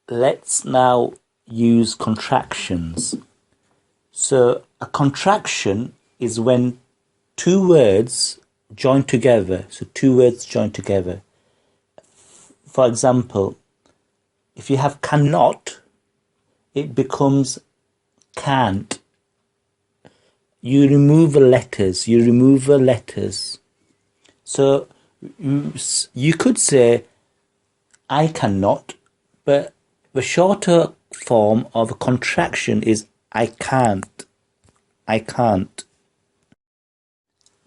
Let's now use contractions. So a contraction is when two words join together. So two words join together. For example, if you have cannot, it becomes can't. You remove the letters. So you could say I cannot, but the shorter form of a contraction is I can't.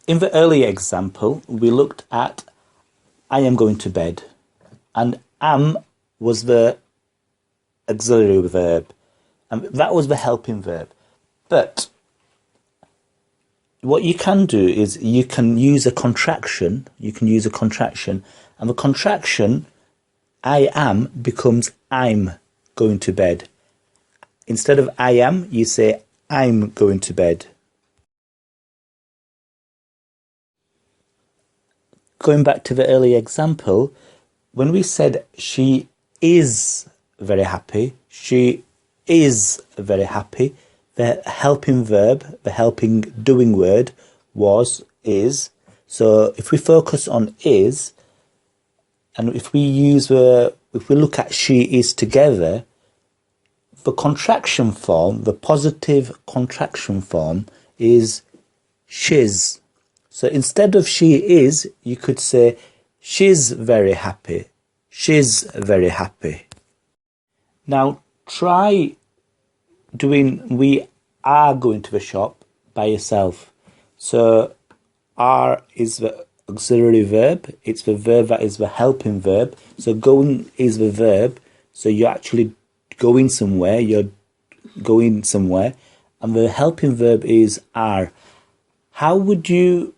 In the earlier example, we looked at I am going to bed, and am was the auxiliary verb, and that was the helping verb. But what you can do is you can use a contraction. And the contraction I am becomes I'm going to bed. Instead of I am, you say I'm going to bed. Going back to the earlier example, when we said she is very happy, the helping verb, the helping doing word was is. So if we focus on is, and if we look at she is together, the contraction form, the positive contraction form is she's. So instead of she is, you could say she's very happy. Now try doing we are going to the shop by yourself. So are is the auxiliary verb. It's the verb that is the helping verb. So going is the verb. So you're actually going somewhere. And the helping verb is are. How would you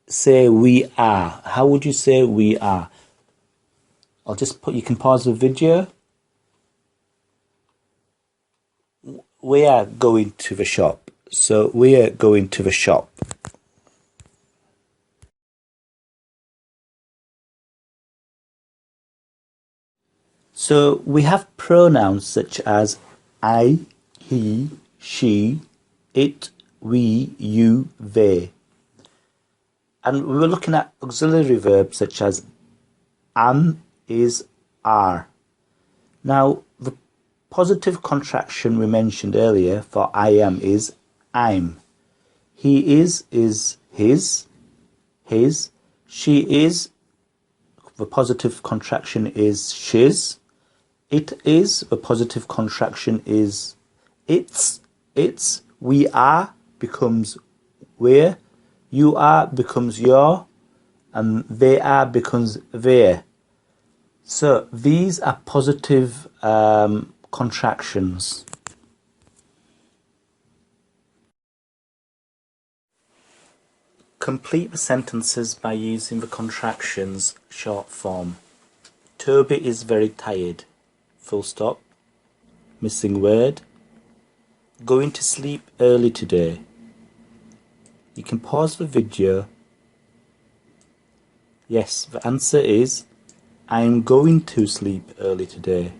say we are? I'll just you can pause the video. We are going to the shop. So we are going to the shop. So we have pronouns such as I, he, she, it, we, you, they. And we were looking at auxiliary verbs such as am, is, are. Now, the positive contraction we mentioned earlier for I am is I'm. He is his. She is, the positive contraction is she's. It is, the positive contraction is its. We are becomes we're. You are becomes your. And they are becomes their. So these are positive contractions. Complete the sentences by using the contractions short form. Toby is very tired. Full stop. Missing word. Going to sleep early today. You can pause the video. Yes, the answer is I'm going to sleep early today.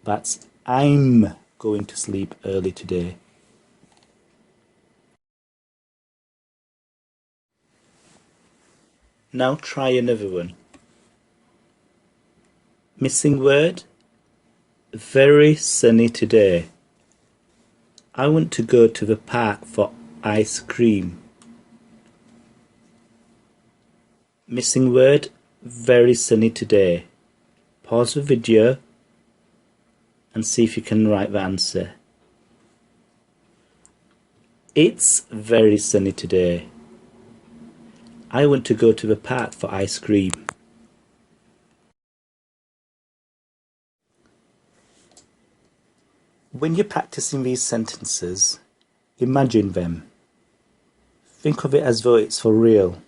That's I'm going to sleep early today. Now try another one. Missing word. Very sunny today. I want to go to the park for ice cream. Missing word. Very sunny today. Pause the video and see if you can write the answer. It's very sunny today. I want to go to the park for ice cream. When you're practicing these sentences, imagine them. Think of it as though it's for real.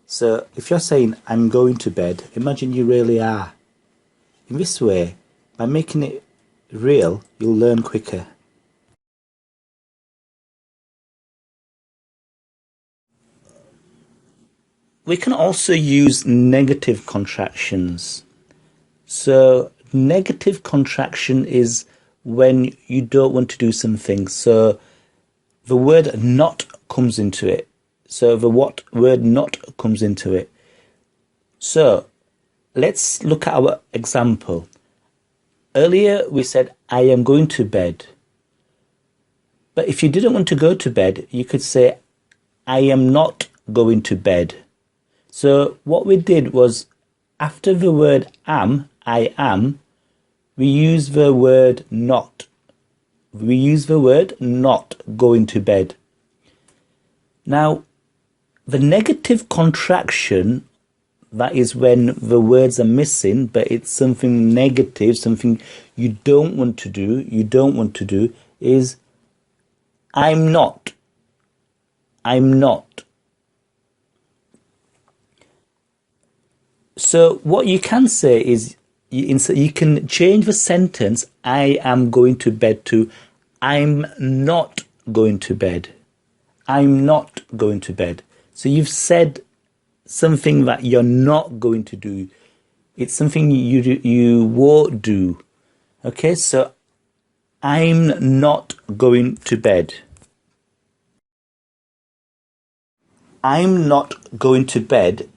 So if you're saying, I'm going to bed, imagine you really are. In this way, by making it real, you'll learn quicker. We can also use negative contractions. So negative contraction is when you don't want to do something. So the word not comes into it. So the word not comes into it. So let's look at our example. Earlier we said, I am going to bed. But if you didn't want to go to bed, you could say, I am not going to bed. So what we did was, after the word am, I am, we use the word not. We use the word not going to bed. Now, the negative contraction, that is when the words are missing, but it's something negative, something you don't want to do, is I'm not. I'm not. So what you can say is, you can change the sentence, I am going to bed, to I'm not going to bed. I'm not going to bed. So you've said something that you're not going to do. It's something you won't do. Okay, so I'm not going to bed. I'm not going to bed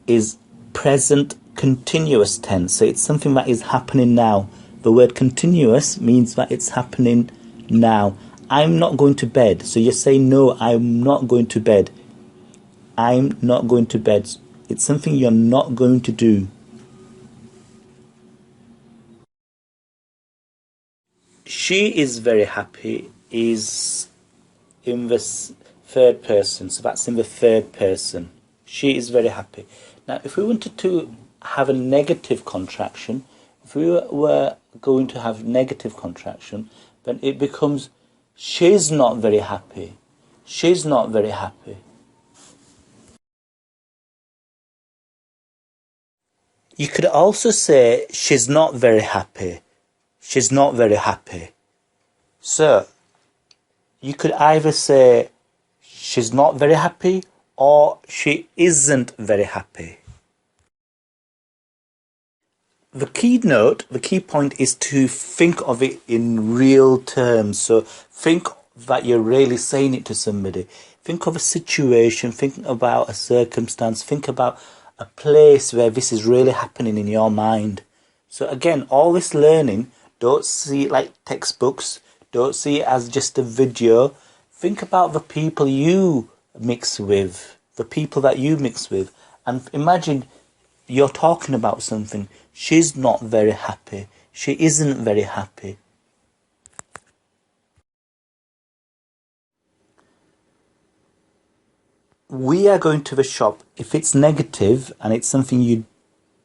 is present continuous tense. So it's something that is happening now. The word continuous means that it's happening now. I'm not going to bed. So you're saying, no, I'm not going to bed. I'm not going to bed. It's something you're not going to do. She is very happy is in the third person. So that's in the third person. She is very happy. Now, if we wanted to have a negative contraction, if we were going to have negative contraction, then it becomes she's not very happy. She's not very happy. You could also say she's not very happy. She's not very happy. So you could either say she's not very happy or she isn't very happy. The key point is to think of it in real terms. So think that you're really saying it to somebody. Think of a situation, think about a circumstance, think about a place where this is really happening in your mind. So again, all this learning, don't see it like textbooks, don't see it as just a video. Think about the people you mix with, the people that you mix with, and imagine you're talking about something. She's not very happy. She isn't very happy. We are going to the shop. If it's negative and it's something you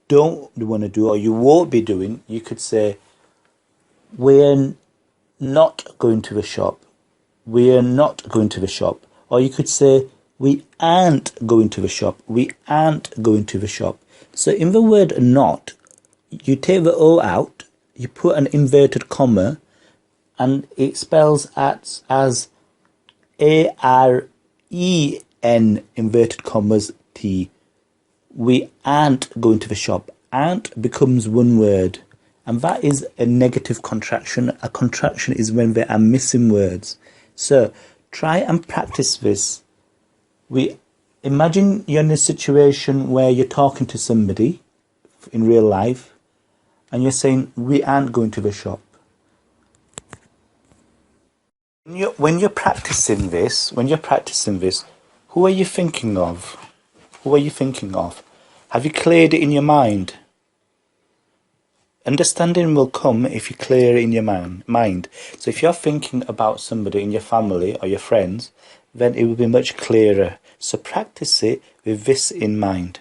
don't want to do or you won't be doing, you could say, we're not going to the shop. We're not going to the shop. Or you could say, we aren't going to the shop. We aren't going to the shop. So in the word not, you take the O out, you put an inverted comma, and it spells as AREN inverted commas T. We aren't going to the shop. Aren't becomes one word, and that is a negative contraction. A contraction is when there are missing words. So try and practice this. Imagine you're in a situation where you're talking to somebody in real life and you're saying, we aren't going to the shop. When you're practicing this, who are you thinking of? Who are you thinking of? Have you cleared it in your mind? Understanding will come if you clear it in your mind. So if you're thinking about somebody in your family or your friends, then it will be much clearer. So practice it with this in mind.